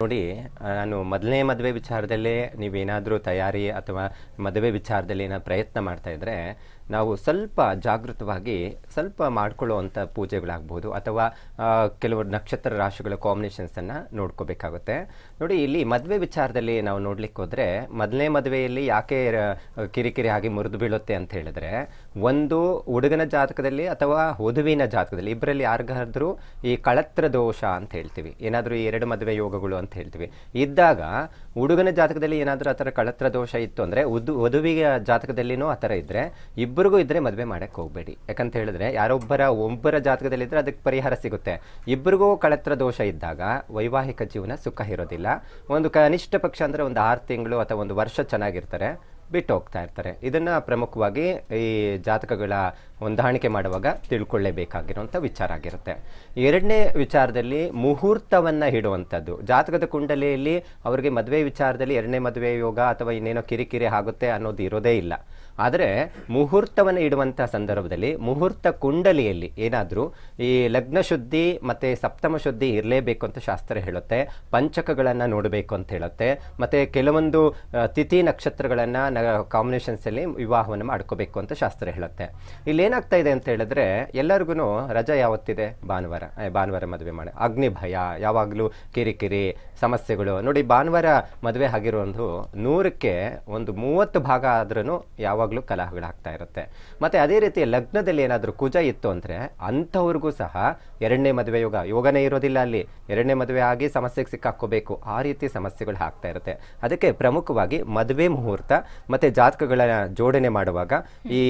ನೋಡಿ ನಾನು ಮೊದಲನೇ ಮದುವೆ ವಿಚಾರದಲ್ಲೇ ನೀವೇನಾದರೂ ತಯಾರಿ ಅಥವಾ ಮದುವೆ ವಿಚಾರದಲ್ಲಿ ಏನಾದ್ರು ಪ್ರಯತ್ನ ಮಾಡ್ತಾ ಇದ್ದರೆ ನಾವು ಸ್ವಲ್ಪ ಜಾಗೃತವಾಗಿ ಸ್ವಲ್ಪ ಮಾಡ್ಕೊಳ್ಳುವಂಥ ಪೂಜೆಗಳಾಗ್ಬೋದು ಅಥವಾ ಕೆಲವು ನಕ್ಷತ್ರ ರಾಶಿಗಳ ಕಾಂಬಿನೇಷನ್ಸನ್ನು ನೋಡ್ಕೋಬೇಕಾಗುತ್ತೆ. ನೋಡಿ ಇಲ್ಲಿ ಮದುವೆ ವಿಚಾರದಲ್ಲಿ ನಾವು ನೋಡ್ಲಿಕ್ಕೆ ಹೋದರೆ ಮೊದಲನೇ ಮದುವೆಯಲ್ಲಿ ಯಾಕೆ ಕಿರಿಕಿರಿ ಆಗಿ ಮುರಿದು ಬೀಳುತ್ತೆ ಅಂತ ಹೇಳಿದ್ರೆ, ಒಂದು ಹುಡುಗನ ಜಾತಕದಲ್ಲಿ ಅಥವಾ ವಧುವಿನ ಜಾತಕದಲ್ಲಿ ಇಬ್ಬರಲ್ಲಿ ಯಾರಿಗಾದ್ರೂ ಈ ಕಳತ್ರ ದೋಷ ಅಂತ ಹೇಳ್ತೀವಿ, ಏನಾದರೂ ಈ ಎರಡು ಮದುವೆ ಯೋಗಗಳು ಅಂತ ಹೇಳ್ತೀವಿ ಇದ್ದಾಗ ಹುಡುಗನ ಜಾತಕದಲ್ಲಿ ಏನಾದರೂ ಆ ಥರ ಕಳತ್ರ ದೋಷ ಇತ್ತು ಅಂದರೆ ವಧುವಿಗೆ ಜಾತಕದಲ್ಲಿನೂ ಆ ಥರ ಇದ್ದರೆ ಇಬ್ಬರಿಗೂ ಇದ್ದರೆ ಮದುವೆ ಮಾಡೋಕ್ಕೆ ಹೋಗಬೇಡಿ. ಯಾಕಂತ ಹೇಳಿದ್ರೆ ಒಬ್ಬರ ಜಾತಕದಲ್ಲಿದ್ದರೆ ಅದಕ್ಕೆ ಪರಿಹಾರ ಸಿಗುತ್ತೆ. ಇಬ್ಬರಿಗೂ ಕಳತ್ರ ದೋಷ ಇದ್ದಾಗ ವೈವಾಹಿಕ ಜೀವನ ಸುಖ ಇರೋದಿಲ್ಲ. ಒಂದು ಕನಿಷ್ಠ ಪಕ್ಷ ಅಂದರೆ ಒಂದು 6 ತಿಂಗಳು ಅಥವಾ ಒಂದು ವರ್ಷ ಚೆನ್ನಾಗಿರ್ತಾರೆ, ಬಿಟ್ಟು ಹೋಗ್ತಾ ಇರ್ತಾರೆ. ಇದನ್ನು ಪ್ರಮುಖವಾಗಿ ಈ ಜಾತಕಗಳ ಹೊಂದಾಣಿಕೆ ಮಾಡುವಾಗ ತಿಳ್ಕೊಳ್ಳೇಬೇಕಾಗಿರುವಂಥ ವಿಚಾರ ಆಗಿರುತ್ತೆ. ಎರಡನೇ ವಿಚಾರದಲ್ಲಿ ಮುಹೂರ್ತವನ್ನು ಇಡುವಂಥದ್ದು. ಜಾತಕದ ಕುಂಡಲಿಯಲ್ಲಿ ಅವರಿಗೆ ಮದುವೆ ವಿಚಾರದಲ್ಲಿ ಎರಡನೇ ಮದುವೆ ಯೋಗ ಅಥವಾ ಇನ್ನೇನೋ ಕಿರಿಕಿರಿ ಆಗುತ್ತೆ ಅನ್ನೋದು ಇರೋದೇ ಇಲ್ಲ. ಆದರೆ ಮುಹೂರ್ತವನ್ನು ಇಡುವಂಥ ಸಂದರ್ಭದಲ್ಲಿ ಮುಹೂರ್ತ ಕುಂಡಲಿಯಲ್ಲಿ ಏನಾದರೂ ಈ ಲಗ್ನ ಶುದ್ಧಿ ಮತ್ತು ಸಪ್ತಮ ಶುದ್ಧಿ ಇರಲೇಬೇಕು ಅಂತ ಶಾಸ್ತ್ರ ಹೇಳುತ್ತೆ. ಪಂಚಕಗಳನ್ನು ನೋಡಬೇಕು ಅಂತ ಹೇಳುತ್ತೆ. ಮತ್ತು ಕೆಲವೊಂದು ತಿಥಿ ನಕ್ಷತ್ರಗಳನ್ನು ಕಾಂಬಿನೇಷನ್ಸಲ್ಲಿ ವಿವಾಹವನ್ನು ಮಾಡ್ಕೋಬೇಕು ಅಂತ ಶಾಸ್ತ್ರ ಹೇಳುತ್ತೆ. ಇಲ್ಲಿ ಏನಾಗ್ತಾ ಇದೆ ಅಂತ ಹೇಳಿದ್ರೆ ಎಲ್ಲರಿಗೂ ರಜಾ ಯಾವತ್ತಿದೆ? ಭಾನುವಾರ ಮದುವೆ ಮಾಡಿ. ಅಗ್ನಿ ಭಯ, ಯಾವಾಗಲೂ ಕಿರಿಕಿರಿ ಸಮಸ್ಯೆಗಳು. ನೋಡಿ ಭಾನುವಾರ ಮದುವೆ ಆಗಿರೋದು 100ಕ್ಕೆ ಒಂದು 30 ಭಾಗ ಆದ್ರೂ ಯಾವಾಗಲೂ ಕಲಹಗಳಾಗ್ತಾ ಇರುತ್ತೆ. ಮತ್ತು ಅದೇ ರೀತಿ ಲಗ್ನದಲ್ಲಿ ಏನಾದರೂ ಕುಜ ಇತ್ತು ಅಂದರೆ ಅಂಥವ್ರಿಗೂ ಸಹ ಎರಡನೇ ಮದುವೆ ಯೋಗನೇ ಇರೋದಿಲ್ಲ. ಅಲ್ಲಿ ಎರಡನೇ ಮದುವೆ ಆಗಿ ಸಮಸ್ಯೆಗೆ ಸಿಕ್ಕಾಕೋಬೇಕು, ಆ ರೀತಿ ಸಮಸ್ಯೆಗಳು ಆಗ್ತಾ ಇರುತ್ತೆ. ಅದಕ್ಕೆ ಪ್ರಮುಖವಾಗಿ ಮದುವೆ ಮುಹೂರ್ತ ಮತ್ತು ಜಾತಕಗಳ ಜೋಡಣೆ ಮಾಡುವಾಗ ಈ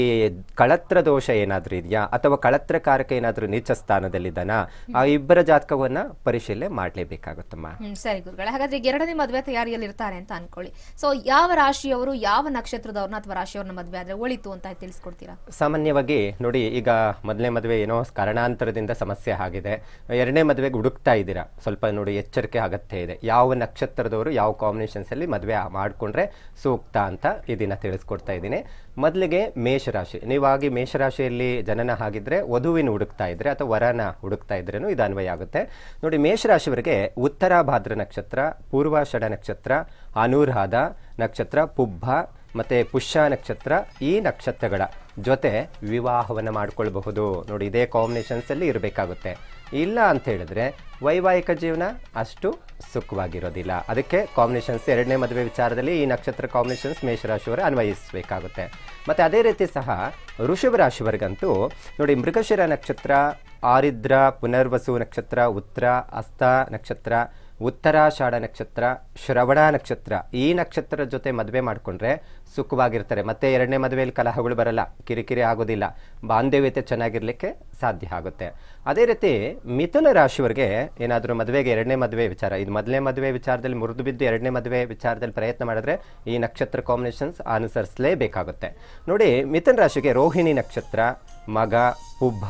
ಕಳತ್ರ ದೋಷ ಏನಾದರೂ ಇದೆಯಾ ಅಥವಾ ಕಳತ್ರಕಾರಕ ಏನಾದರೂ ನೀಚ ಸ್ಥಾನದಲ್ಲಿದ್ದಾನ, ಆ ಇಬ್ಬರ ಜಾತಕವನ್ನು ಪರಿಶೀಲನೆ ಮಾಡಲೇಬೇಕಾಗುತ್ತಮ್ಮ. ಸರಿ ಗುರುಗಳೇ, ಹಾಗಾದ್ರೆ ಎರಡನೇ ಮದುವೆ ತಯಾರಿಯಲ್ಲಿ ಇರ್ತಾರೆ ಅಂತ ಅನ್ಕೊಳ್ಳಿ. ಸೊ ಯಾವ ರಾಶಿಯವರು ಯಾವ ನಕ್ಷತ್ರದವ್ರನ್ನ ಅಥವಾ ರಾಶಿಯವ್ರನ್ನ ಮದುವೆ ಆದ್ರೆ ಒಳಿತು ಅಂತ ತಿಳಿಸ್ಕೊಡ್ತೀರಾ? ಸಾಮಾನ್ಯವಾಗಿ ನೋಡಿ, ಈಗ ಮೊದಲನೇ ಮದುವೆ ಏನೋ ಕಾರಣಾಂತರದಿಂದ ಸಮಸ್ಯೆ ಆಗಿದೆ, ಎರಡನೇ ಮದುವೆಗೆ ಹುಡುಕ್ತಾ ಇದ್ದೀರಾ, ಸ್ವಲ್ಪ ನೋಡಿ ಎಚ್ಚರಿಕೆ ಅಗತ್ಯ ಇದೆ. ಯಾವ ನಕ್ಷತ್ರದವರು ಯಾವ ಕಾಂಬಿನೇಷನ್ಸ್ ಅಲ್ಲಿ ಮದುವೆ ಮಾಡಿಕೊಂಡ್ರೆ ಸೂಕ್ತ ಅಂತ ಇದನ್ನ ತಿಳಿಸ್ಕೊಡ್ತಾ ಇದ್ದೀನಿ. ಮೊದಲಿಗೆ ಮೇಷರಾಶಿ. ನೀವಾಗಿ ಮೇಷರಾಶಿಯಲ್ಲಿ ಜನನ ಆಗಿದ್ರೆ ವಧುವಿನ ಹುಡುಕ್ತಾ ಇದ್ರೆ ಅಥವಾ ವರನ ಹುಡುಕ್ತಾ ಇದ್ರೇನು ಇದು ಅನ್ವಯ ಆಗುತ್ತೆ. ನೋಡಿ ಮೇಷರಾಶಿಯವರಿಗೆ ಉತ್ತರಾಭಾದ್ರ ನಕ್ಷತ್ರ, ಪೂರ್ವಾಷಾಢ ನಕ್ಷತ್ರ, ಅನುರಾಧ ನಕ್ಷತ್ರ, ಪುಬ್ಬ ಮತ್ತು ಪುಷ್ಯ ನಕ್ಷತ್ರ, ಈ ನಕ್ಷತ್ರಗಳ ಜೊತೆ ವಿವಾಹವನ್ನು ಮಾಡ್ಕೊಳ್ಬಹುದು. ನೋಡಿ ಇದೇ ಕಾಂಬಿನೇಷನ್ಸಲ್ಲಿ ಇರಬೇಕಾಗುತ್ತೆ. ಇಲ್ಲ ಅಂತ ಹೇಳಿದ್ರೆ ವೈವಾಹಿಕ ಜೀವನ ಅಷ್ಟು ಸುಖವಾಗಿರೋದಿಲ್ಲ. ಅದಕ್ಕೆ ಕಾಂಬಿನೇಷನ್ಸ್ ಎರಡನೇ ಮದುವೆ ವಿಚಾರದಲ್ಲಿ ಈ ನಕ್ಷತ್ರ ಕಾಂಬಿನೇಷನ್ಸ್ ಮೇಷರಾಶಿಯವರು ಅನ್ವಯಿಸಬೇಕಾಗುತ್ತೆ. ಮತ್ತು ಅದೇ ರೀತಿ ಸಹ ವೃಷಭ ರಾಶಿಯವರಿಗಂತೂ ನೋಡಿ ಮೃಗಶಿರ ನಕ್ಷತ್ರ, ಆರಿದ್ರ, ಪುನರ್ವಸು ನಕ್ಷತ್ರ, ಉತ್ತರ ಹಸ್ತ ನಕ್ಷತ್ರ, ಉತ್ತರಾಷಾಢ ನಕ್ಷತ್ರ, ಶ್ರವಣ ನಕ್ಷತ್ರ, ಈ ನಕ್ಷತ್ರ ಜೊತೆ ಮದುವೆ ಮಾಡಿಕೊಂಡ್ರೆ ಸುಖವಾಗಿರ್ತಾರೆ. ಮತ್ತೆ ಎರಡನೇ ಮದುವೆಯಲ್ಲಿ ಕಲಹಗಳು ಬರಲ್ಲ, ಕಿರಿಕಿರಿ ಆಗೋದಿಲ್ಲ, ಬಾಂಧವ್ಯತೆ ಚೆನ್ನಾಗಿರ್ಲಿಕ್ಕೆ ಸಾಧ್ಯ ಆಗುತ್ತೆ. ಅದೇ ರೀತಿ ಮಿಥುನ ರಾಶಿಯವರಿಗೆ ಏನಾದರೂ ಮದುವೆಗೆ ಎರಡನೇ ಮದುವೆ ವಿಚಾರ, ಇದು ಮೊದಲನೇ ಮದುವೆ ವಿಚಾರದಲ್ಲಿ ಮುರಿದು ಬಿದ್ದು ಎರಡನೇ ಮದುವೆ ವಿಚಾರದಲ್ಲಿ ಪ್ರಯತ್ನ ಮಾಡಿದ್ರೆ ಈ ನಕ್ಷತ್ರ ಕಾಂಬಿನೇಷನ್ಸ್ ಅನುಸರಿಸಲೇಬೇಕಾಗುತ್ತೆ. ನೋಡಿ ಮಿಥುನ ರಾಶಿಗೆ ರೋಹಿಣಿ ನಕ್ಷತ್ರ, ಮಗ, ಪುಬ್ಬ,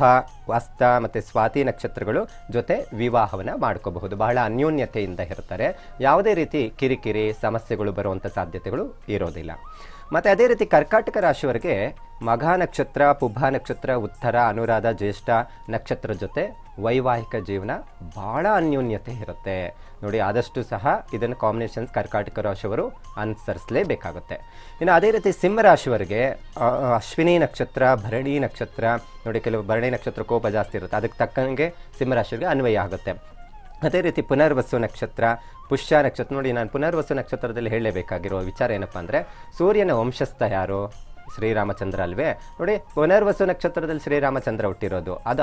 ಹಸ್ತ ಮತ್ತು ಸ್ವಾತಿ ನಕ್ಷತ್ರಗಳು ಜೊತೆ ವಿವಾಹವನ್ನು ಮಾಡ್ಕೋಬಹುದು. ಬಹಳ ಅನ್ಯೋನ್ಯತೆಯಿಂದ ಇರ್ತಾರೆ. ಯಾವುದೇ ರೀತಿ ಕಿರಿಕಿರಿ ಸಮಸ್ಯೆಗಳು ಬರುವಂಥ ಸಾಧ್ಯತೆಗಳು ಇರೋದಿಲ್ಲ. ಮತ್ತು ಅದೇ ರೀತಿ ಕರ್ಕಾಟಕ ರಾಶಿಯವರಿಗೆ ಮಘ ನಕ್ಷತ್ರ, ಪುಬ್ಬ ನಕ್ಷತ್ರ, ಉತ್ತರ, ಅನುರಾಧ, ಜ್ಯೇಷ್ಠ ನಕ್ಷತ್ರ ಜೊತೆ ವೈವಾಹಿಕ ಜೀವನ ಬಹಳ ಅನ್ಯೋನ್ಯತೆ ಇರುತ್ತೆ. ನೋಡಿ ಆದಷ್ಟು ಸಹ ಇದನ್ನು ಕಾಂಬಿನೇಷನ್ಸ್ ಕರ್ಕಾಟಕ ರಾಶಿಯವರು ಅನುಸರಿಸಲೇಬೇಕಾಗುತ್ತೆ. ಇನ್ನು ಅದೇ ರೀತಿ ಸಿಂಹರಾಶಿಯವರಿಗೆ ಅಶ್ವಿನಿ ನಕ್ಷತ್ರ, ಭರಣಿ ನಕ್ಷತ್ರ, ನೋಡಿ ಕೆಲವು ಭರಣಿ ನಕ್ಷತ್ರ ಕೋಪ ಜಾಸ್ತಿ ಇರುತ್ತೆ, ಅದಕ್ಕೆ ತಕ್ಕಂಗೆ ಸಿಂಹರಾಶಿಯವರಿಗೆ ಅನ್ವಯ ಆಗುತ್ತೆ. ಅದೇ ರೀತಿ ಪುನರ್ವಸು ನಕ್ಷತ್ರ, ಪುಷ್ಯ ನಕ್ಷತ್ರ. ನೋಡಿ ನಾನು ಪುನರ್ವಸು ನಕ್ಷತ್ರದಲ್ಲಿ ಹೇಳಲೇಬೇಕಾಗಿರೋ ವಿಚಾರ ಏನಪ್ಪ ಅಂದರೆ ಸೂರ್ಯನ ವಂಶಸ್ಥ ಯಾರು? ಶ್ರೀರಾಮಚಂದ್ರ ಅಲ್ವೇ? ನೋಡಿ ಪುನರ್ವಸು ನಕ್ಷತ್ರದಲ್ಲಿ ಶ್ರೀರಾಮಚಂದ್ರ ಹುಟ್ಟಿರೋದು, ಅದು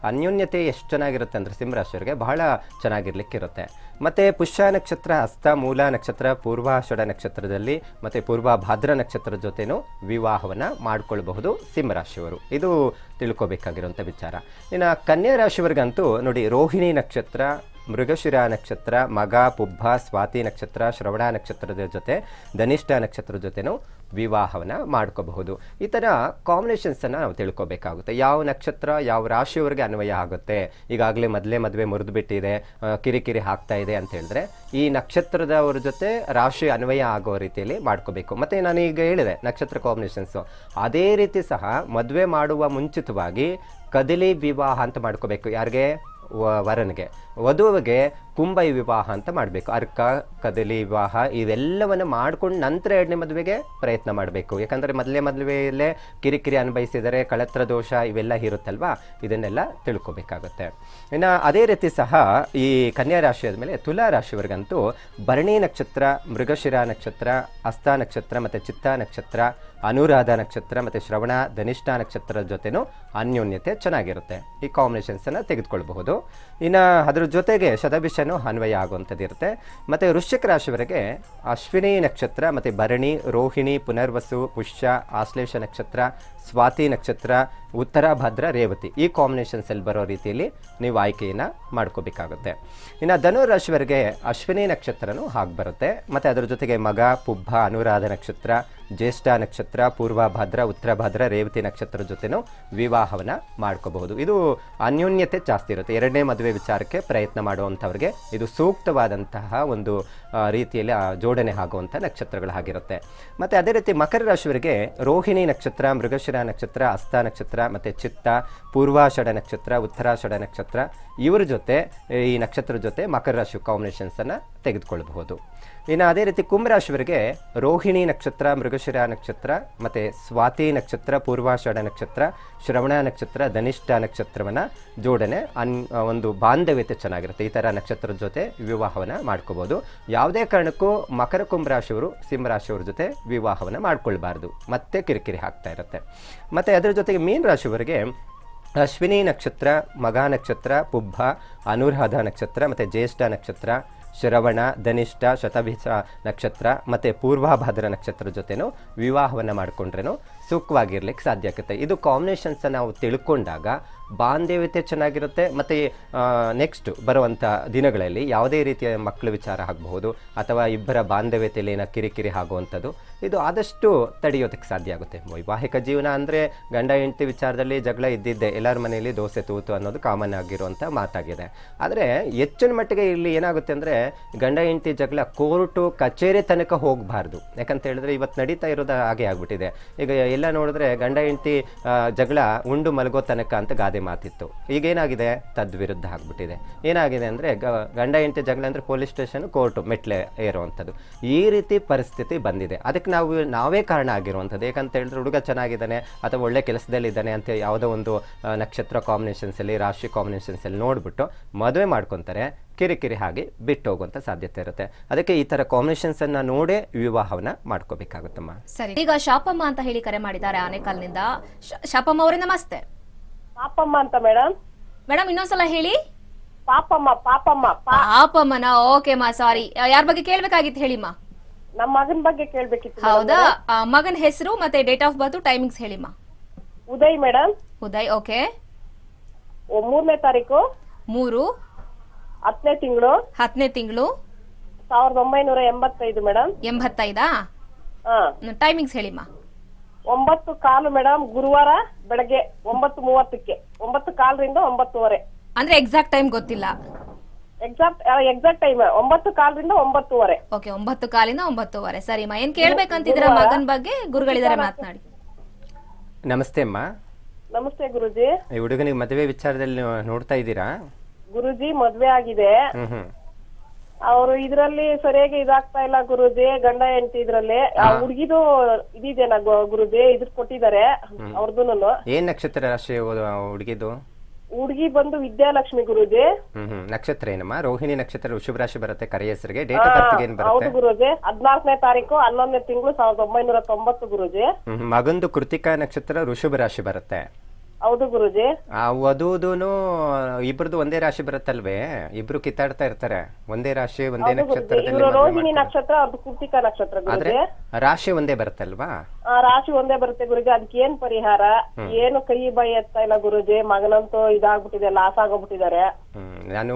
ಅನ್ಯೋನ್ಯತೆ ಎಷ್ಟು ಚೆನ್ನಾಗಿರುತ್ತೆ ಅಂದರೆ ಸಿಂಹರಾಶಿಯವರಿಗೆ ಬಹಳ ಚೆನ್ನಾಗಿರ್ಲಿಕ್ಕಿರುತ್ತೆ. ಮತ್ತು ಪುಷ್ಯ ನಕ್ಷತ್ರ, ಹಸ್ತ, ಮೂಲ ನಕ್ಷತ್ರ, ಪೂರ್ವಾಷಾಢ ನಕ್ಷತ್ರದಲ್ಲಿ ಮತ್ತು ಪೂರ್ವಭಾದ್ರ ನಕ್ಷತ್ರದ ಜೊತೆನೂ ವಿವಾಹವನ್ನು ಮಾಡಿಕೊಳ್ಬಹುದು ಸಿಂಹರಾಶಿಯವರು. ಇದು ತಿಳ್ಕೊಬೇಕಾಗಿರುವಂಥ ವಿಚಾರ. ಇನ್ನು ಕನ್ಯಾ ರಾಶಿಯವರಿಗಂತೂ ನೋಡಿ ರೋಹಿಣಿ ನಕ್ಷತ್ರ, ಮೃಗಶಿರ ನಕ್ಷತ್ರ, ಮಗ, ಪುಬ್ಬ, ಸ್ವಾತಿ ನಕ್ಷತ್ರ, ಶ್ರವಣ ನಕ್ಷತ್ರದ ಜೊತೆ ಧನಿಷ್ಠ ನಕ್ಷತ್ರದ ಜೊತೆನೂ ವಿವಾಹವನ್ನು ಮಾಡ್ಕೋಬಹುದು. ಈ ಥರ ಕಾಂಬಿನೇಷನ್ಸನ್ನು ನಾವು ತಿಳ್ಕೊಬೇಕಾಗುತ್ತೆ. ಯಾವ ನಕ್ಷತ್ರ ಯಾವ ರಾಶಿಯವರಿಗೆ ಅನ್ವಯ ಆಗುತ್ತೆ. ಈಗಾಗಲೇ ಮೊದಲೇ ಮದುವೆ ಮುರಿದು ಬಿಟ್ಟಿದೆ, ಕಿರಿಕಿರಿ ಆಗ್ತಾ ಇದೆ ಅಂತ ಹೇಳಿದ್ರೆ ಈ ನಕ್ಷತ್ರದವ್ರ ಜೊತೆ ರಾಶಿ ಅನ್ವಯ ಆಗೋ ರೀತಿಯಲ್ಲಿ ಮಾಡ್ಕೋಬೇಕು. ಮತ್ತು ನಾನೀಗ ಹೇಳಿದೆ ನಕ್ಷತ್ರ ಕಾಂಬಿನೇಷನ್ಸು, ಅದೇ ರೀತಿ ಸಹ ಮದುವೆ ಮಾಡುವ ಮುಂಚಿತವಾಗಿ ಕದಲಿ ವಿವಾಹ ಅಂತ ಮಾಡ್ಕೋಬೇಕು. ಯಾರಿಗೆ? ವರನಿಗೆ. ವಧುವಿಗೆ ಕುಂಬೈ ವಿವಾಹ ಅಂತ ಮಾಡಬೇಕು. ಅರ್ಕ ಕದಲಿ ವಿವಾಹ ಇವೆಲ್ಲವನ್ನು ಮಾಡ್ಕೊಂಡು ನಂತರ ಎರಡನೇ ಮದುವೆಗೆ ಪ್ರಯತ್ನ ಮಾಡಬೇಕು. ಯಾಕಂದರೆ ಮೊದಲೇ ಮದುವೆಯಲ್ಲೇ ಕಿರಿಕಿರಿ ಅನುಭವಿಸಿದರೆ ಕಳತ್ರ ದೋಷ ಇವೆಲ್ಲ ಇರುತ್ತಲ್ವಾ, ಇದನ್ನೆಲ್ಲ ತಿಳ್ಕೊಬೇಕಾಗುತ್ತೆ. ಇನ್ನು ಅದೇ ರೀತಿ ಸಹ ಈ ಕನ್ಯಾ ರಾಶಿ ಆದಮೇಲೆ ತುಲಾ ರಾಶಿಯವರೆಗಂತೂ ಭರಣಿ ನಕ್ಷತ್ರ, ಮೃಗಶಿರ ನಕ್ಷತ್ರ, ಹಸ್ತ ನಕ್ಷತ್ರ ಮತ್ತು ಚಿತ್ತ ನಕ್ಷತ್ರ, ಅನುರಾಧ ನಕ್ಷತ್ರ ಮತ್ತು ಶ್ರವಣ ಧನಿಷ್ಠ ನಕ್ಷತ್ರದ ಜೊತೆನೂ ಅನ್ಯೋನ್ಯತೆ ಚೆನ್ನಾಗಿರುತ್ತೆ. ಈ ಕಾಂಬಿನೇಷನ್ಸನ್ನು ತೆಗೆದುಕೊಳ್ಬಹುದು. ಇನ್ನು ಅದ್ರ ಜೊತೆಗೆ ಶತಭಿಷನೂ ಅನ್ವಯ ಆಗುವಂಥದ್ದು ಇರುತ್ತೆ. ಮತ್ತು ವೃಶ್ಚಿಕ ರಾಶಿವರೆಗೆ ಅಶ್ವಿನಿ ನಕ್ಷತ್ರ ಮತ್ತು ಭರಣಿ, ರೋಹಿಣಿ, ಪುನರ್ವಸು, ಪುಷ್ಯ, ಆಶ್ಲೇಷ ನಕ್ಷತ್ರ, ಸ್ವಾತಿ ನಕ್ಷತ್ರ, ಉತ್ತರ ಭದ್ರ, ರೇವತಿ ಈ ಕಾಂಬಿನೇಷನ್ಸಲ್ಲಿ ಬರೋ ರೀತಿಯಲ್ಲಿ ನೀವು ಆಯ್ಕೆಯನ್ನು ಮಾಡ್ಕೋಬೇಕಾಗುತ್ತೆ. ಇನ್ನು ಧನುರಾಶಿವರೆಗೆ ಅಶ್ವಿನಿ ನಕ್ಷತ್ರನೂ ಹಾಗೆ ಬರುತ್ತೆ. ಮತ್ತು ಅದರ ಜೊತೆಗೆ ಮಗ, ಪುಬ್ಬ, ಅನುರಾಧ ನಕ್ಷತ್ರ, ಜ್ಯೇಷ್ಠ ನಕ್ಷತ್ರ, ಪೂರ್ವ ಭದ್ರ, ಉತ್ತರ ಭದ್ರ, ರೇವತಿ ನಕ್ಷತ್ರದ ಜೊತೆನೂ ವಿವಾಹವನ್ನು ಮಾಡ್ಕೋಬಹುದು. ಇದು ಅನ್ಯೋನ್ಯತೆ ಜಾಸ್ತಿ ಇರುತ್ತೆ. ಎರಡನೇ ಮದುವೆ ವಿಚಾರಕ್ಕೆ ಪ್ರಯತ್ನ ಮಾಡುವಂಥವ್ರಿಗೆ ಇದು ಸೂಕ್ತವಾದಂತಹ ಒಂದು ರೀತಿಯಲ್ಲಿ ಜೋಡಣೆ ಆಗುವಂಥ ನಕ್ಷತ್ರಗಳು ಆಗಿರುತ್ತೆ. ಮತ್ತು ಅದೇ ರೀತಿ ಮಕರ ರಾಶಿಯವರಿಗೆ ರೋಹಿಣಿ ನಕ್ಷತ್ರ, ಮೃಗಶಿರ ನಕ್ಷತ್ರ, ಹಸ್ತ ನಕ್ಷತ್ರ ಮತ್ತು ಚಿತ್ತ, ಪೂರ್ವಾಷಾಢ ನಕ್ಷತ್ರ, ಉತ್ತರಾಷಾಢ ನಕ್ಷತ್ರ ಇವರ ಜೊತೆ ಈ ನಕ್ಷತ್ರದ ಜೊತೆ ಮಕರ ರಾಶಿ ಕಾಂಬಿನೇಷನ್ಸನ್ನು ತೆಗೆದುಕೊಳ್ಳಬಹುದು. ಇನ್ನು ಅದೇ ರೀತಿ ಕುಂಭರಾಶಿಯವರಿಗೆ ರೋಹಿಣಿ ನಕ್ಷತ್ರ, ಮೃಗಶಿರ ನಕ್ಷತ್ರ ಮತ್ತು ಸ್ವಾತಿ ನಕ್ಷತ್ರ, ಪೂರ್ವಾಷಾಢ ನಕ್ಷತ್ರ, ಶ್ರವಣ ನಕ್ಷತ್ರ, ಧನಿಷ್ಠ ನಕ್ಷತ್ರವನ್ನು ಜೋಡಣೆ ಒಂದು ಬಾಂಧವ್ಯತೆ ಚೆನ್ನಾಗಿರುತ್ತೆ. ಈ ಥರ ನಕ್ಷತ್ರದ ಜೊತೆ ವಿವಾಹವನ್ನು ಮಾಡ್ಕೋಬೋದು. ಯಾವುದೇ ಕಾರಣಕ್ಕೂ ಮಕರ ಕುಂಭರಾಶಿಯವರು ಸಿಂಹರಾಶಿಯವ್ರ ಜೊತೆ ವಿವಾಹವನ್ನು ಮಾಡ್ಕೊಳ್ಬಾರ್ದು, ಮತ್ತೆ ಕಿರಿಕಿರಿ ಆಗ್ತಾ ಇರುತ್ತೆ. ಮತ್ತು ಅದರ ಜೊತೆಗೆ ಮೀನ ರಾಶಿಯವರಿಗೆ ಅಶ್ವಿನಿ ನಕ್ಷತ್ರ, ಮಗ ನಕ್ಷತ್ರ, ಪುಬ್ಬ, ಅನುರಾಧ ನಕ್ಷತ್ರ ಮತ್ತು ಜ್ಯೇಷ್ಠ ನಕ್ಷತ್ರ, ಶ್ರವಣ, ಧನಿಷ್ಠ, ಶತಭಿಷ ನಕ್ಷತ್ರ ಮತ್ತು ಪೂರ್ವಭಾದ್ರ ನಕ್ಷತ್ರದ ಜೊತೆನೂ ವಿವಾಹವನ್ನು ಮಾಡಿಕೊಂಡ್ರೂ ಸುಖವಾಗಿರ್ಲಿಕ್ಕೆ ಸಾಧ್ಯ ಆಗುತ್ತೆ. ಇದು ಕಾಂಬಿನೇಷನ್ಸನ್ನು ನಾವು ತಿಳ್ಕೊಂಡಾಗ ಬಾಂಧವ್ಯತೆ ಚೆನ್ನಾಗಿರುತ್ತೆ. ಮತ್ತು ನೆಕ್ಸ್ಟ್ ಬರುವಂಥ ದಿನಗಳಲ್ಲಿ ಯಾವುದೇ ರೀತಿಯ ಮಕ್ಕಳ ವಿಚಾರ ಆಗಬಹುದು ಅಥವಾ ಇಬ್ಬರ ಬಾಂಧವ್ಯತೆಯಲ್ಲಿ ಏನೋ ಕಿರಿಕಿರಿ ಆಗುವಂಥದ್ದು ಇದು ಆದಷ್ಟು ತಡೆಯೋದಕ್ಕೆ ಸಾಧ್ಯ ಆಗುತ್ತೆ. ವೈವಾಹಿಕ ಜೀವನ ಅಂದರೆ ಗಂಡ ಹೆಂಡತಿ ವಿಚಾರದಲ್ಲಿ ಜಗಳ ಇದ್ದಿದ್ದೆ, ಎಲ್ಲರ ಮನೆಯಲ್ಲಿ ದೋಸೆ ತೂತು ಅನ್ನೋದು ಕಾಮನ್ ಆಗಿರುವಂಥ ಮಾತಾಗಿದೆ. ಆದರೆ ಹೆಚ್ಚಿನ ಮಟ್ಟಿಗೆ ಇಲ್ಲಿ ಏನಾಗುತ್ತೆ ಅಂದರೆ ಗಂಡ ಹೆಂಡತಿ ಜಗಳ ಕೋರ್ಟು ಕಚೇರಿ ತನಕ ಹೋಗಬಾರ್ದು. ಯಾಕಂತ ಹೇಳಿದ್ರೆ ಇವತ್ತು ನಡೀತಾ ಇರೋದು ಹಾಗೆ ಆಗ್ಬಿಟ್ಟಿದೆ. ಈಗ ಎಲ್ಲ ನೋಡಿದ್ರೆ ಗಂಡ ಹೆಂಡತಿ ಜಗಳ ಉಂಡು ಮಲಗೋ ತನಕ ಅಂತ ಗಾದೆ ಮಾತಿತ್ತು. ಈಗೇನಾಗಿದೆ ತದ್ವಿರುದ್ಧ ಆಗ್ಬಿಟ್ಟಿದೆ. ಏನಾಗಿದೆ ಅಂದರೆ ಗಂಡ ಹೆಂಡತಿ ಜಗಳ ಅಂದರೆ ಪೊಲೀಸ್ ಸ್ಟೇಷನ್, ಕೋರ್ಟು, ಮೆಟ್ಲೆ ಏರುವಂಥದ್ದು ಈ ರೀತಿ ಪರಿಸ್ಥಿತಿ ಬಂದಿದೆ. ಅದಕ್ಕೆ ನಾವೇ ಕಾರಣ ಆಗಿರುವಂಥದ್ದು. ಯಾಕಂತ ಹೇಳಿದ್ರೆ ಹುಡುಗ ಚೆನ್ನಾಗಿದ್ದಾನೆ ಅಥವಾ ಒಳ್ಳೆ ಕೆಲಸದಲ್ಲಿದ್ದಾನೆ ಅಂತ ಯಾವುದೋ ಒಂದು ನಕ್ಷತ್ರ ಕಾಂಬಿನೇಷನ್ಸಲ್ಲಿ, ರಾಶಿ ಕಾಂಬಿನೇಷನ್ಸಲ್ಲಿ ನೋಡಿಬಿಟ್ಟು ಮದುವೆ ಮಾಡ್ಕೊತಾರೆ, ಕಿರಿಕಿರಿ ಹಾಗೆ ಬಿಟ್ಟು ಹೋಗುವಂಥ ಸಾಧ್ಯತೆ ಇರುತ್ತೆ. ಅದಕ್ಕೆ ಈ ಥರ ಕಾಂಬಿನೇಷನ್ಸನ್ನು ನೋಡೇ ವಿವಾಹವನ್ನ ಮಾಡ್ಕೋಬೇಕಾಗುತ್ತಮ್ಮ. ಸರಿ, ಈಗ ಶಾಪಮ್ಮ ಅಂತ ಹೇಳಿ ಕರೆ ಮಾಡಿದ್ದಾರೆ ಆನೇಕಲ್ನಿಂದ. ಶಾಪಮ್ಮ ಅವರೇ ನಮಸ್ತೆ. ಪಾಪಮ್ಮ ಅಂತ ಮೇಡಮ್. ಮೇಡಮ್ ಇನ್ನೊಂದ್ಸಲ ಹೇಳಿ. ಪಾಪಮ್ಮ. ಪಾಪಮ್ಮ. ಪಾಪಮ್ಮನ? ಓಕೆ ಮಾ, ಸಾರಿ. ಯಾರ ಬಗ್ಗೆ ಕೇಳ್ಬೇಕಾಗಿತ್ತು ಹೇಳಿಮ್ಮ? ನಮ್ಮ ಮಗನ ಬಗ್ಗೆ ಕೇಳ್ಬೇಕಿತ್ತು. ಹೌದಾ? ಮಗನ ಹೆಸರು ಮತ್ತೆ ಡೇಟ್ ಆಫ್ ಬರ್ತ್, ಟೈಮಿಂಗ್ಸ್ ಹೇಳಿಮ್ಮ. ಉದಯ್ ಮೇಡಮ್. ಉದಯ್. ಓಕೆ. 3ನೇ ತಾರೀಕು 3 10ನೇ ತಿಂಗಳು 10ನೇ ತಿಂಗಳು 1985 ಮೇಡಮ್. 85? ಟೈಮಿಂಗ್ಸ್ ಹೇಳಿಮ್ಮ. 9:15 ಮೇಡಮ್. ಗುರುವಾರ ಬೆಳಗ್ಗೆ 9:30ಕ್ಕೆ. 9:15ರಿಂದ 9:30. ಅಂದ್ರೆ ಎಕ್ಸಾಕ್ಟ್ ಟೈಮ್ ಗೊತ್ತಿಲ್ಲ? ಎಕ್ಸಾಕ್ಟ್ ಟೈಮ್ 9:15ರಿಂದ 9:30. ಓಕೆ, 9:15ರಿಂದ 9:30. ಸರಿಮ್ಮ, ಏನ್ ಕೇಳ್ಬೇಕಂತಿದ್ರ ಮಗನ್ ಬಗ್ಗೆ? ಗುರುಗಳಿದ್ದಾರೆ, ಮಾತನಾಡಿ. ನಮಸ್ತೆ ಅಮ್ಮ. ನಮಸ್ತೆ ಗುರುಜಿ. ಈ ಹುಡುಗನಿಗೆ ಮದುವೆ ವಿಚಾರದಲ್ಲಿ ನೋಡ್ತಾ ಇದ್ದೀರಾ? ಗುರುಜಿ ಮದ್ವೆ ಆಗಿದೆ. ಅವರು ಇದ್ರಲ್ಲಿ ಸರಿಯಾಗಿ ಇದಾಗ್ತಾ ಇಲ್ಲ ಗುರುಜಿ, ಗಂಡ ಹೆಂಡತಿ ಇದ್ರಲ್ಲಿ. ಹುಡುಗಿದು ಇದಿದೆನಾ ಗುರುಜಿ? ಇದ್ರ ಕೊಟ್ಟಿದ್ದಾರೆ ಅವ್ರದ್ದು. ಏನ್ ನಕ್ಷತ್ರ ರಾಶಿ ಹುಡುಗಿದು? ಹುಡುಗಿ ಬಂದು ವಿದ್ಯಾಲಕ್ಷ್ಮಿ ಗುರುಜಿ. ನಕ್ಷತ್ರ ಏನಮ್ಮ? ರೋಹಿಣಿ ನಕ್ಷತ್ರ, ವೃಷಭ ರಾಶಿ ಬರುತ್ತೆ. ಕರೆ ಹೆಸರಿಗೆ ಡೇಟ್ ಆಫ್ ಬರ್ತ್ ಏನ್ ಬರುತ್ತೆ? ಹೌದು ಗುರುಜಿ, 14ನೇ ತಾರೀಕು 11ನೇ ತಿಂಗಳು 1990 ಗುರುಜಿ. ಮಗಂದು ಕೃತಿಕಾ ನಕ್ಷತ್ರ, ವೃಷಭ ರಾಶಿ ಬರುತ್ತೆ. ಹೌದು ಗುರುಜಿ. ವಧುದೂನು ಇಬ್ರದ್ದು ಒಂದೇ ರಾಶಿ ಬರುತ್ತಲ್ವೇ? ಇಬ್ರು ಕಿತ್ತಾಡ್ತಾ ಇರ್ತಾರೆ. ಒಂದೇ ರಾಶಿ ಒಂದೇ ನಕ್ಷತ್ರದಲ್ಲಿ. ರೋಹಿಣಿ ನಕ್ಷತ್ರ, ಅದು ಕೃತಿಕಾ ನಕ್ಷತ್ರ ಗುರುಜಿ. ರಾಶಿ ಒಂದೇ ಬರುತ್ತಲ್ವಾ? ರಾಶಿ ಒಂದೇ ಬರುತ್ತೆ ಗುರುಜಿ. ಅದಕ್ಕೆ ಏನ್ ಪರಿಹಾರ? ಏನು ಕೈ ಬಾಯಿ ಎತ್ತಾ ಇಲ್ಲ ಗುರುಜಿ. ಮಗನಂತೂ ಇದಾಗ್ಬಿಟ್ಟಿದೆ, ಲಾಸ್ ಆಗೋಗ್ಬಿಟ್ಟಿದ್ದಾರೆ. ನಾನು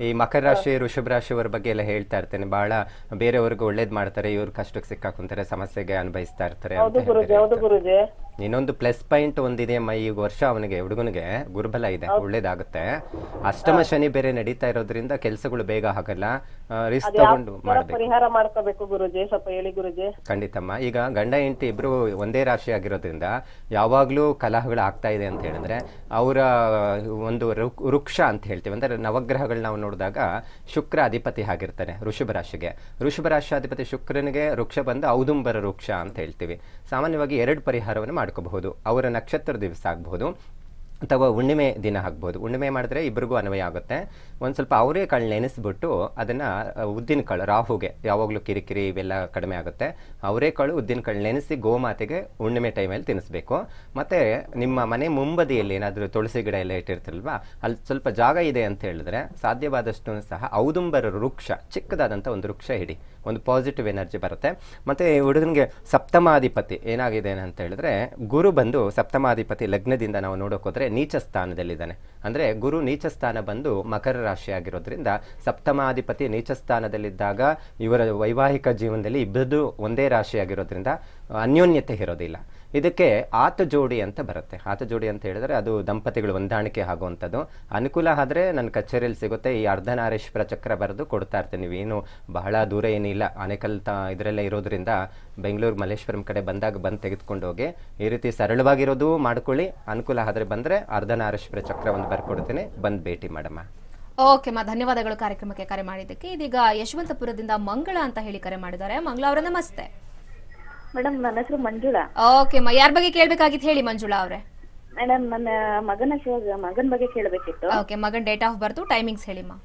ಈ ಮಕರ ರಾಶಿ, ವೃಷಭ ರಾಶಿಯವರ ಬಗ್ಗೆ ಎಲ್ಲ ಹೇಳ್ತಾ ಇರ್ತೇನೆ. ಬಹಳ ಬೇರೆಯವ್ರಿಗೆ ಒಳ್ಳೇದ್ ಮಾಡ್ತಾರೆ, ಇವ್ರ ಕಷ್ಟಕ್ಕೆ ಸಿಕ್ಕಾಕೊಂತಾರೆ, ಸಮಸ್ಯೆಗೆ ಅನುಭವಿಸ್ತಾ ಇರ್ತಾರೆ. ಇನ್ನೊಂದು ಪ್ಲಸ್ ಪಾಯಿಂಟ್ ಒಂದಿದೆ ಅಮ್ಮ, ಈ ವರ್ಷ ಅವನಿಗೆ ಹುಡುಗನಿಗೆ ಗುರುಬಲ ಇದೆ, ಒಳ್ಳೇದಾಗುತ್ತೆ. ಅಷ್ಟಮ ಶನಿ ಬೇರೆ ನಡೀತಾ ಇರೋದ್ರಿಂದ ಕೆಲಸಗಳು ಬೇಗ ಆಗಲ್ಲ, ರಿಸ್ಕ್ ತಗೊಂಡು ಮಾಡಬೇಕು. ಪರಿಹಾರ ಮಾಡ್ಕೋಬೇಕು ಗುರುಜಿ, ಸ್ವಲ್ಪ ಹೇಳಿ ಗುರುಜಿ. ಖಂಡಿತಮ್ಮ. ಈಗ ಗಂಡ ಹೆಂಡತಿ ಇಬ್ರು ಒಂದೇ ರಾಶಿ ಆಗಿರೋದ್ರಿಂದ ಯಾವಾಗ್ಲೂ ಕಲಹಗಳು ಆಗ್ತಾ ಇದೆ ಅಂತ ಹೇಳಿದ್ರೆ ಅವರ ಒಂದು ವೃಕ್ಷ ಅಂತ ಹೇಳ್ತೀವಿ, ಅಂದರೆ ನವಗ್ರಹಗಳು ನಾವು ನೋಡಿದಾಗ ಶುಕ್ರ ಅಧಿಪತಿ ಆಗಿರ್ತಾನೆ ವೃಷಭ ರಾಶಿಗೆ. ವೃಷಭ ರಾಶಿಯಾಧಿಪತಿ ಶುಕ್ರನಿಗೆ ವೃಕ್ಷ ಬಂದು ಔದುಂಬರ ವೃಕ್ಷ ಅಂತ ಹೇಳ್ತೀವಿ. ಸಾಮಾನ್ಯವಾಗಿ 2 ಪರಿಹಾರವನ್ನು ಮಾಡ್ಕೋಬಹುದು. ಅವರ ನಕ್ಷತ್ರ ದಿವಸ ಆಗಬಹುದು ಅಥವಾ ಹುಣ್ಣಿಮೆ ದಿನ ಆಗ್ಬೋದು. ಹುಣ್ಣಿಮೆ ಮಾಡಿದ್ರೆ ಇಬ್ಬರಿಗೂ ಅನ್ವಯ ಆಗುತ್ತೆ. ಒಂದು ಸ್ವಲ್ಪ ಅವರೇಕಾಳು ನೆನೆಸ್ಬಿಟ್ಟು ಅದನ್ನು ಉದ್ದಿನಕಾಳು, ರಾಹುಗೆ ಯಾವಾಗಲೂ ಕಿರಿಕಿರಿ ಇವೆಲ್ಲ ಕಡಿಮೆ ಆಗುತ್ತೆ. ಅವರೇಕಾಳು ಉದ್ದಿನಕಾಳು ನೆನೆಸಿ ಗೋಮಾತೆಗೆ ಹುಣ್ಣಿಮೆ ಟೈಮಲ್ಲಿ ತಿನ್ನಿಸ್ಬೇಕು. ಮತ್ತು ನಿಮ್ಮ ಮನೆ ಮುಂಬದಿಯಲ್ಲಿ ಏನಾದರೂ ತುಳಸಿ ಗಿಡ ಎಲ್ಲ ಇಟ್ಟಿರ್ತಿರಲ್ವಾ, ಅಲ್ಲಿ ಸ್ವಲ್ಪ ಜಾಗ ಇದೆ ಅಂತ ಹೇಳಿದ್ರೆ ಸಾಧ್ಯವಾದಷ್ಟು ಸಹ ಔದುಂಬರ ವೃಕ್ಷ, ಚಿಕ್ಕದಾದಂಥ ಒಂದು ವೃಕ್ಷ ಇಡಿ, ಒಂದು ಪಾಸಿಟಿವ್ ಎನರ್ಜಿ ಬರುತ್ತೆ. ಮತ್ತು ಹುಡುಗನಿಗೆ ಸಪ್ತಮಾಧಿಪತಿ ಏನಾಗಿದೆ ಅಂತ ಹೇಳಿದ್ರೆ, ಗುರು ಬಂದು ಸಪ್ತಮಾಧಿಪತಿ ಲಗ್ನದಿಂದ ನಾವು ನೋಡೋಕೋದ್ರೆ ನೀಚ ಸ್ಥಾನದಲ್ಲಿದ್ದಾನೆ. ಅಂದರೆ ಗುರು ನೀಚ ಸ್ಥಾನ ಬಂದು ಮಕರ ರಾಶಿ ಆಗಿರೋದ್ರಿಂದ ಸಪ್ತಮಾಧಿಪತಿ ನೀಚ ಸ್ಥಾನದಲ್ಲಿದ್ದಾಗ ಇವರ ವೈವಾಹಿಕ ಜೀವನದಲ್ಲಿ ಇಬ್ಬರದು ಒಂದೇ ರಾಶಿ ಆಗಿರೋದ್ರಿಂದ ಅನ್ಯೋನ್ಯತೆ ಇರೋದಿಲ್ಲ. ಇದಕ್ಕೆ ಆತ ಜೋಡಿ ಅಂತ ಬರುತ್ತೆ. ಆತ ಜೋಡಿ ಅಂತ ಹೇಳಿದ್ರೆ ಅದು ದಂಪತಿಗಳು ಹೊಂದಾಣಿಕೆ ಆಗುವಂಥದ್ದು. ಅನುಕೂಲ ಆದರೆ ನನ್ನ ಕಚೇರಿಯಲ್ಲಿ ಸಿಗುತ್ತೆ. ಈ ಅರ್ಧನಾರೀಶ್ವರ ಚಕ್ರ ಬರೆದು ಕೊಡ್ತಾ ಇರ್ತೀನಿ. ನೀವೇನು ಬಹಳ ದೂರ ಏನಿಲ್ಲ, ಆನೇಕಲ್ ಇದರಲ್ಲೇ ಇರೋದ್ರಿಂದ ಬೆಂಗಳೂರು ಮಲ್ಲೇಶ್ವರಂ ಕಡೆ ಬಂದಾಗ ಬಂದು ತೆಗೆದುಕೊಂಡು ಹೋಗಿ. ಈ ರೀತಿ ಸರಳವಾಗಿರೋದು ಮಾಡ್ಕೊಳ್ಳಿ. ಅನುಕೂಲ ಆದರೆ ಬಂದರೆ ಅರ್ಧನಾರೀಶ್ವರ ಚಕ್ರ ಒಂದು ಬರ್ಕೊಡ್ತೀನಿ, ಬಂದು ಭೇಟಿ ಮಾಡಮ್ಮ. ಓಕೆ ಮಾ, ಧನ್ಯವಾದಗಳು ಕಾರ್ಯಕ್ರಮಕ್ಕೆ ಕರೆ ಮಾಡಿದ್ದಕ್ಕೆ. ಇದೀಗ ಯಶವಂತಪುರದಿಂದ ಮಂಗಳ ಅಂತ ಹೇಳಿ ಕರೆ ಮಾಡಿದ್ದಾರೆ. ಮಂಗಳ ಅವರೇ ನಮಸ್ತೆ. ಮೇಡಮ್, ನನ್ನ ಹೆಸರು ಮಂಜುಳಾ. ಓಕೆ ಮಾ, ಯಾರ ಬಗ್ಗೆ ಕೇಳ್ಬೇಕಾಗಿತ್ತು ಹೇಳಿ ಮಂಜುಳಾ ಅವರೇ. ಮೇಡಮ್, ನನ್ನ ಮಗನ ಬಗ್ಗೆ ಕೇಳಬೇಕಿತ್ತು. ಓಕೆ, ಮಗನ್ ಡೇಟ್ ಆಫ್ ಬರ್ತ್, ಟೈಮಿಂಗ್ಸ್ ಹೇಳಿ ಮಾ.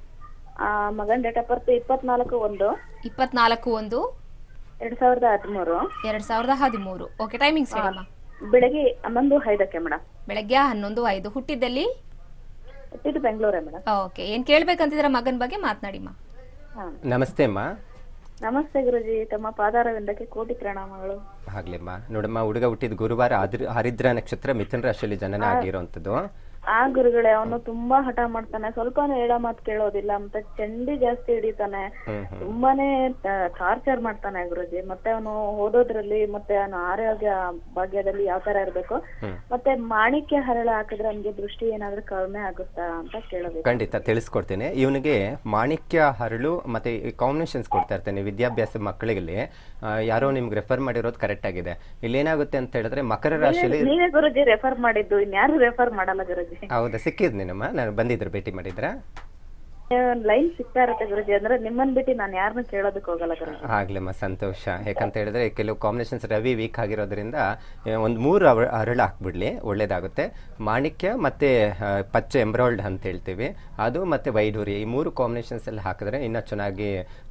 ಮಗನ date of birth 24/1 2013. 2013. Okay, timings ಹೇಳಿ ಮಾ. ಬೆಳಗ್ಗೆ 11:05 ಮೇಡಮ್. ಬೆಳಗ್ಗೆ 11:05. ಹುಟ್ಟಿದ್ದಲ್ಲಿ? ಹುಟ್ಟಿದ್ದು ಬೆಂಗಳೂರೇ ಮೇಡಮ್. ಓಕೆ, ಏನ್ ಕೇಳ್ಬೇಕಂತಿದ್ರ ಮಗನ್ ಬಗ್ಗೆ ಮಾತನಾಡಿ ಮಾ. ನಮಸ್ತೆ ಅಮ್ಮ. ನಮಸ್ತೆ ಗುರುಜಿ, ತಮ್ಮ ಪಾದಾರವಿಂದಕ್ಕೆ ಕೋಟಿ ಪ್ರಣಾಮಗಳು. ಆಗ್ಲಿಮ್ಮ. ನೋಡಮ್ಮ, ಹುಡುಗ ಹುಟ್ಟಿದ ಗುರುವಾರ ಹರಿದ್ರ ನಕ್ಷತ್ರ ಮಿಥುನ ರಾಶಿಯಲ್ಲಿ ಜನನ ಆಗಿರುವಂಥದ್ದು. ಆ ಗುರುಗಳೇ, ಅವನು ತುಂಬಾ ಹಠ ಮಾಡ್ತಾನೆ, ಸ್ವಲ್ಪನೂ ಹೇಳೋ ಮಾತು ಕೇಳೋದಿಲ್ಲ, ಮತ್ತೆ ಚಂಡಿ ಜಾಸ್ತಿ ಹಿಡಿತಾನೆ, ತುಂಬಾನೇ ಟಾರ್ಚರ್ ಮಾಡ್ತಾನೆ ಗುರುಜಿ. ಮತ್ತೆ ಅವನು ಓದೋದ್ರಲ್ಲಿ ಮತ್ತೆ ಅವನ ಆರೋಗ್ಯ ಭಾಗ್ಯದಲ್ಲಿ ಯಾವ ತರ ಇರ್ಬೇಕು, ಮತ್ತೆ ಮಾಣಿಕ್ಯ ಹರಳ ಹಾಕಿದ್ರೆ ಅವನಿಗೆ ದೃಷ್ಟಿ ಏನಾದ್ರೂ ಕಡಿಮೆ ಆಗುತ್ತಾ ಅಂತ ಕೇಳೋದು. ಖಂಡಿತ ತಿಳಿಸ್ಕೊಡ್ತೀನಿ. ಇವನಿಗೆ ಮಾಣಿಕ್ಯ ಹರಳು ಮತ್ತೆ ಕಾಂಬಿನೇಷನ್ಸ್ ಕೊಡ್ತಾ ಇರ್ತೇನೆ ವಿದ್ಯಾಭ್ಯಾಸ ಮಕ್ಕಳಿಗೆ. ಯಾರೋ ನಿಮ್ಗೆ ರೆಫರ್ ಮಾಡಿರೋದು ಕರೆಕ್ಟ್ ಆಗಿದೆ. ಇಲ್ಲಿ ಏನಾಗುತ್ತೆ ಅಂತ ಹೇಳಿದ್ರೆ ಮಕರ ರಾಶಿಯಲ್ಲಿ ನೀವೇ ಗುರುಜಿ ರೆಫರ್ ಮಾಡಿದ್ದು, ಇನ್ಯಾರು ರೆಫರ್ ಮಾಡಲ್ಲ ಗುರುಜಿ. ಹೌದಾ, ಸಿಕ್ಕಿದ್ ನೀನಮ್ಮ? ನಾನು ಬಂದಿದ್ರು, ಭೇಟಿ ಮಾಡಿದ್ರ? ಲೈನ್ ಸಿಗ್ತಾ ಇರುತ್ತೆ ಗುರುಜಿ. ಅಂದ್ರೆ ನಿಮ್ಮನ್ ಬಿಟ್ಟು ನಾನು ಯಾರನ್ನೂ ಕೇಳೋದಕ್ಕೆ ಹೋಗಲ್ಲ ಗುರುಜಿ. ಆಗ್ಲಮ್ಮ, ಸಂತೋಷ. ಯಾಕಂತ ಹೇಳಿದ್ರೆ ಕೆಲವು ಕಾಂಬಿನೇಷನ್ಸ್ ರವಿ ವೀಕ್ ಆಗಿರೋದ್ರಿಂದ ಒಂದು 3 ಹರಳು ಹಾಕ್ಬಿಡ್ಲಿ, ಒಳ್ಳೇದಾಗುತ್ತೆ. ಮಾಣಿಕ್ಯ ಮತ್ತೆ ಪಚ್ಚೆ ಎಂಬ್ರಾಯ್ಡ್ ಅಂತ ಹೇಳ್ತೀವಿ, ಅದು ಮತ್ತೆ ವೈಡೂರಿ, ಈ 3 ಕಾಂಬಿನೇಷನ್ಸ್ ಅಲ್ಲಿ ಹಾಕಿದ್ರೆ ಇನ್ನೂ ಚೆನ್ನಾಗಿ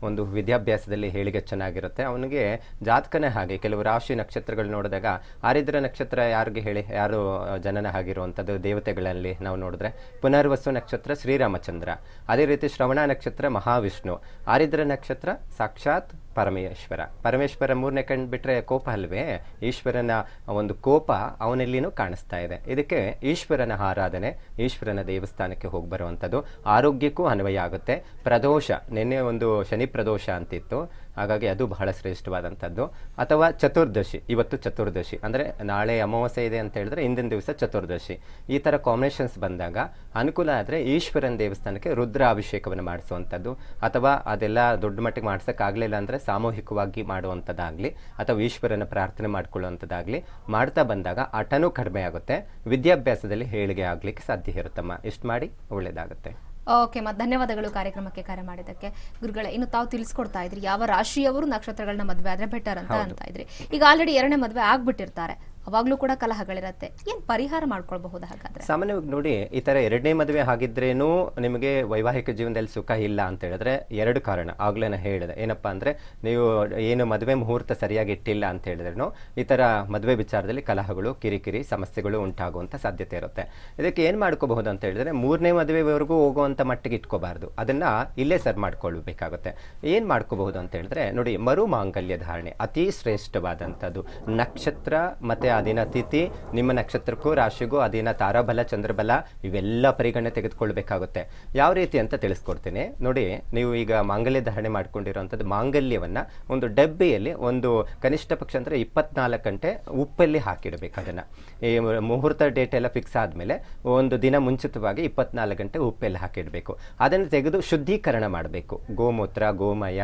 ಒಂದು ವಿದ್ಯಾಭ್ಯಾಸದಲ್ಲಿ ಹೇಳಿಕೆ ಚೆನ್ನಾಗಿರುತ್ತೆ. ಅವನಿಗೆ ಜಾತಕನೇ ಹಾಗೆ ಕೆಲವು ರಾಶಿ ನಕ್ಷತ್ರಗಳು ನೋಡಿದಾಗ ಆರಿದ್ರ ನಕ್ಷತ್ರ ಯಾರಿಗೆ ಹೇಳಿ, ಯಾರು ಜನನ ಆಗಿರುವಂಥದ್ದು ದೇವತೆಗಳಲ್ಲಿ ನಾವು ನೋಡಿದ್ರೆ ಪುನರ್ವಸು ನಕ್ಷತ್ರ ಶ್ರೀರಾಮಚಂದ್ರ, ಅದೇ ರೀತಿ ಶ್ರವಣ ನಕ್ಷತ್ರ ಮಹಾವಿಷ್ಣು, ಆರಿದ್ರ ನಕ್ಷತ್ರ ಸಾಕ್ಷಾತ್ ಪರಮೇಶ್ವರ 3ನೇ ಕಣ್ಣು ಬಿಟ್ಟರೆ ಕೋಪ ಅಲ್ವೇ, ಈಶ್ವರನ ಒಂದು ಕೋಪ ಅವನಲ್ಲಿನೂ ಕಾಣಿಸ್ತಾ ಇದೆ. ಇದಕ್ಕೆ ಈಶ್ವರನ ಆರಾಧನೆ, ಈಶ್ವರನ ದೇವಸ್ಥಾನಕ್ಕೆ ಹೋಗಿ ಬರುವಂಥದ್ದು ಆರೋಗ್ಯಕ್ಕೂ ಅನ್ವಯ ಆಗುತ್ತೆ. ಪ್ರದೋಷ, ನಿನ್ನೆ ಒಂದು ಶನಿ ಪ್ರದೋಷ ಅಂತಿತ್ತು, ಹಾಗಾಗಿ ಅದು ಬಹಳ ಶ್ರೇಷ್ಠವಾದಂಥದ್ದು. ಅಥವಾ ಚತುರ್ದಶಿ, ಇವತ್ತು ಚತುರ್ದಶಿ ಅಂದರೆ ನಾಳೆ ಅಮಾವಾಸ್ಯೆ ಇದೆ ಅಂತ ಹೇಳಿದ್ರೆ ಹಿಂದಿನ ದಿವಸ ಚತುರ್ದಶಿ. ಈ ಥರ ಕಾಂಬಿನೇಷನ್ಸ್ ಬಂದಾಗ ಅನುಕೂಲ ಆದರೆ ಈಶ್ವರನ ದೇವಸ್ಥಾನಕ್ಕೆ ರುದ್ರ ಅಭಿಷೇಕವನ್ನು ಮಾಡಿಸುವಂಥದ್ದು, ಅಥವಾ ಅದೆಲ್ಲ ದೊಡ್ಡ ಮಟ್ಟಿಗೆ ಮಾಡ್ಸೋಕ್ಕಾಗಲಿಲ್ಲ ಅಂದರೆ ಸಾಮೂಹಿಕವಾಗಿ ಮಾಡುವಂಥದ್ದಾಗಲಿ ಅಥವಾ ಈಶ್ವರನ ಪ್ರಾರ್ಥನೆ ಮಾಡ್ಕೊಳ್ಳುವಂಥದ್ದಾಗಲಿ ಮಾಡ್ತಾ ಬಂದಾಗ ಹಠನೂ ಕಡಿಮೆ ಆಗುತ್ತೆ, ವಿದ್ಯಾಭ್ಯಾಸದಲ್ಲಿ ಏಳಿಗೆ ಆಗಲಿಕ್ಕೆ ಸಾಧ್ಯ ಇರುತ್ತಮ್ಮ. ಇಷ್ಟು ಮಾಡಿ ಒಳ್ಳೆಯದಾಗುತ್ತೆ. ಓಕೆ ಮಾ, ಧನ್ಯವಾದಗಳು ಕಾರ್ಯಕ್ರಮಕ್ಕೆ ಕರೆ ಮಾಡಿದ್ದಕ್ಕೆ. ಗುರುಗಳೇ, ಇನ್ನು ತಾವು ತಿಳಿಸ್ಕೊಡ್ತಾ ಇದ್ರಿ ಯಾವ ರಾಶಿಯವರು ನಕ್ಷತ್ರಗಳನ್ನ ಮದುವೆ ಆದ್ರೆ ಬೆಟರ್ ಅಂತ ಇದ್ರಿ. ಈಗ ಆಲ್ರೆಡಿ 2ನೇ ಮದುವೆ ಆಗ್ಬಿಟ್ಟಿರ್ತಾರೆ, ಅವಾಗ್ಲೂ ಕೂಡ ಕಲಹಗಳಿರತ್ತೆ, ಏನ್ ಪರಿಹಾರ ಮಾಡ್ಕೊಳ್ಬಹುದು ಹಾಗಾದ್ರೆ? ಸಾಮಾನ್ಯವಾಗಿ ನೋಡಿ, ಈ ತರ 2ನೇ ಮದುವೆ ಆಗಿದ್ರೇನು ನಿಮಗೆ ವೈವಾಹಿಕ ಜೀವನದಲ್ಲಿ ಸುಖ ಇಲ್ಲ ಅಂತ ಹೇಳಿದ್ರೆ 2 ಕಾರಣ. ಆಗ್ಲೇ ನಾನು ಹೇಳಿದೆ, ಏನಪ್ಪಾ ಅಂದ್ರೆ ನೀವು ಏನು ಮದುವೆ ಮುಹೂರ್ತ ಸರಿಯಾಗಿ ಇಟ್ಟಿಲ್ಲ ಅಂತ ಹೇಳಿದ್ರೇನು ಈ ತರ ಮದುವೆ ವಿಚಾರದಲ್ಲಿ ಕಲಹಗಳು, ಕಿರಿಕಿರಿ, ಸಮಸ್ಯೆಗಳು ಉಂಟಾಗುವಂತ ಸಾಧ್ಯತೆ ಇರುತ್ತೆ. ಇದಕ್ಕೆ ಏನ್ ಮಾಡ್ಕೋಬಹುದು ಅಂತ ಹೇಳಿದ್ರೆ 3ನೇ ಮದುವೆವರೆಗೂ ಹೋಗುವಂತ ಮಟ್ಟಿಗೆ ಇಟ್ಕೋಬಾರ್ದು, ಅದನ್ನ ಇಲ್ಲೇ ಸರ್ ಮಾಡ್ಕೊಳ್ಬೇಕಾಗುತ್ತೆ. ಏನ್ ಮಾಡ್ಕೋಬಹುದು ಅಂತ ಹೇಳಿದ್ರೆ ನೋಡಿ, ಮರು ಮಾಂಗಲ್ಯ ಧಾರಣೆ ಅತಿ ಶ್ರೇಷ್ಠವಾದಂಥದ್ದು. ನಕ್ಷತ್ರ ಮತ್ತೆ ಅದಿನ ತಿಥಿ, ನಿಮ್ಮ ನಕ್ಷತ್ರಕ್ಕೂ ರಾಶಿಗೂ ಅದಿನ ತಾರಾಬಲ, ಚಂದ್ರಬಲ ಇವೆಲ್ಲ ಪರಿಗಣನೆ ತೆಗೆದುಕೊಳ್ಬೇಕಾಗುತ್ತೆ. ಯಾವ ರೀತಿ ಅಂತ ತಿಳಿಸ್ಕೊಡ್ತೀನಿ ನೋಡಿ. ನೀವು ಈಗ ಮಾಂಗಲ್ಯ ಧಾರಣೆ ಮಾಡ್ಕೊಂಡಿರುವಂಥದ್ದು ಮಾಂಗಲ್ಯವನ್ನ ಒಂದು ಡಬ್ಬಿಯಲ್ಲಿ ಒಂದು ಕನಿಷ್ಠ ಪಕ್ಷ ಅಂದ್ರೆ 24 ಗಂಟೆ ಉಪ್ಪಲ್ಲಿ ಹಾಕಿಡಬೇಕು. ಅದನ್ನ ಈ ಮುಹೂರ್ತ ಡೇಟ್ ಎಲ್ಲ ಫಿಕ್ಸ್ ಆದ್ಮೇಲೆ ಒಂದು ದಿನ ಮುಂಚಿತವಾಗಿ 24 ಗಂಟೆ ಉಪ್ಪಲ್ಲಿ ಹಾಕಿಡಬೇಕು. ಅದನ್ನು ತೆಗೆದು ಶುದ್ಧೀಕರಣ ಮಾಡಬೇಕು. ಗೋಮೂತ್ರ, ಗೋಮಯ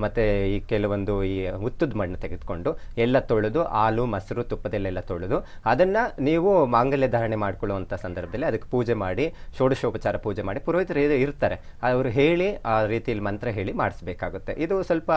ಮತ್ತೆ ಈ ಕೆಲವೊಂದು ಈ ಹುತ್ತದ ಮಣ್ಣು ತೆಗೆದುಕೊಂಡು ಎಲ್ಲ ತೊಳೆದು ಹಾಲು, ಮೊಸರು, ತುಪ್ಪದಲ್ಲೆಲ್ಲ ಎಲ್ಲ ತೊಳೆದು ಅದನ್ನು ನೀವು ಮಾಂಗಲ್ಯ ಧಾರಣೆ ಮಾಡ್ಕೊಳ್ಳುವಂಥ ಸಂದರ್ಭದಲ್ಲಿ ಅದಕ್ಕೆ ಪೂಜೆ ಮಾಡಿ ಷೋಡಶೋಪಚಾರ ಪೂಜೆ ಮಾಡಿ ಪುರೋಹಿತರು ಇರ್ತಾರೆ, ಅವರು ಹೇಳಿ ಆ ರೀತಿಯಲ್ಲಿ ಮಂತ್ರ ಹೇಳಿ ಮಾಡಿಸ್ಬೇಕಾಗುತ್ತೆ. ಇದು ಸ್ವಲ್ಪ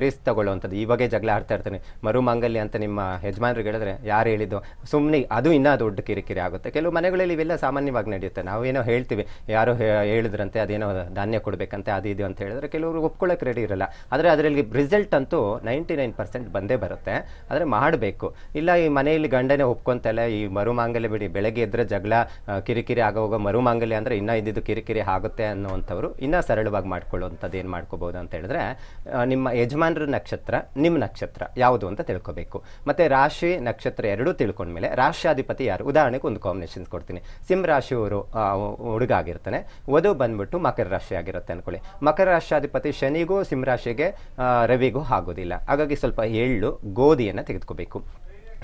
ರಿಸ್ಕ್ ತಗೊಳ್ಳುವಂಥದ್ದು. ಇವಾಗೇ ಜಗಳ ಆಡ್ತಾ ಇರ್ತಾನೆ ಮರು ಮಾಂಗಲ್ಯ ಅಂತ ನಿಮ್ಮ ಯಜಮಾನರು ಹೇಳಿದ್ರೆ ಯಾರು ಹೇಳಿದ್ದು ಸುಮ್ಮನೆ, ಅದು ಇನ್ನೂ ದೊಡ್ಡ ಕಿರಿಕಿರಿ ಆಗುತ್ತೆ. ಕೆಲವು ಮನೆಗಳಲ್ಲಿ ಇವೆಲ್ಲ ಸಾಮಾನ್ಯವಾಗಿ ನಡೆಯುತ್ತೆ. ನಾವೇನೋ ಹೇಳ್ತೀವಿ, ಯಾರೋ ಹೇಳಿದ್ರಂತೆ ಅದೇನೋ ಧಾನ್ಯ ಕೊಡಬೇಕಂತೆ ಅದು ಇದು ಅಂತ ಹೇಳಿದ್ರೆ ಕೆಲವರು ಒಪ್ಕೊಳ್ಳೋಕೆ ರೆಡಿ ಇರಲ್ಲ. ಆದರೆ ಅದರಲ್ಲಿ ರಿಸಲ್ಟ್ ಅಂತೂ 99% ಬಂದೇ ಬರುತ್ತೆ. ಆದರೆ ಮಾಡಬೇಕು. ಇಲ್ಲ ಈ ಮನೆಯಲ್ಲಿ ಗಂಡನೇ ಒಪ್ಕೊಂತಲ್ಲ, ಈ ಮರುಮಾಂಗಲ್ಯ ಬಿಡಿ, ಬೆಳಗ್ಗೆ ಎದ್ರೆ ಜಗಳ ಕಿರಿಕಿರಿ ಆಗೋವಾಗ ಮರುಮಾಂಗಲ್ಯ ಅಂದರೆ ಇನ್ನೂ ಇದ್ದಿದ್ದು ಕಿರಿಕಿರಿ ಆಗುತ್ತೆ ಅನ್ನೋವಂಥವ್ರು ಇನ್ನೂ ಸರಳವಾಗಿ ಮಾಡ್ಕೊಳ್ಳುವಂಥದ್ದು ಏನು ಮಾಡ್ಕೋಬೋದು ಅಂತ ಹೇಳಿದ್ರೆ, ನಿಮ್ಮ ಯಜಮಾನರ ನಕ್ಷತ್ರ ನಿಮ್ಮ ನಕ್ಷತ್ರ ಯಾವುದು ಅಂತ ತಿಳ್ಕೊಬೇಕು. ಮತ್ತು ರಾಶಿ ನಕ್ಷತ್ರ ಎರಡೂ ತಿಳ್ಕೊಂಡ್ಮೇಲೆ ರಾಶ್ಯಾಧಿಪತಿ ಯಾರು, ಉದಾಹರಣೆಗೆ ಒಂದು ಕಾಂಬಿನೇಷನ್ಸ್ ಕೊಡ್ತೀನಿ. ಸಿಂಹ ರಾಶಿಯವರು ಹುಡುಗ ಆಗಿರ್ತಾನೆ, ವಧು ಬಂದ್ಬಿಟ್ಟು ಮಕರ ರಾಶಿ ಆಗಿರುತ್ತೆ ಅನ್ಕೊಳ್ಳಿ. ಮಕರ ರಾಶ್ಯಾಧಿಪತಿ ಶನಿಗೂ ಸಿಂಹರಾಶಿಗೆ ರವಿಗೂ ಆಗೋದಿಲ್ಲ. ಹಾಗಾಗಿ ಸ್ವಲ್ಪ ಎಳ್ಳು ಗೋಧಿಯನ್ನು ತೆಗೆದುಕೋಬೇಕು.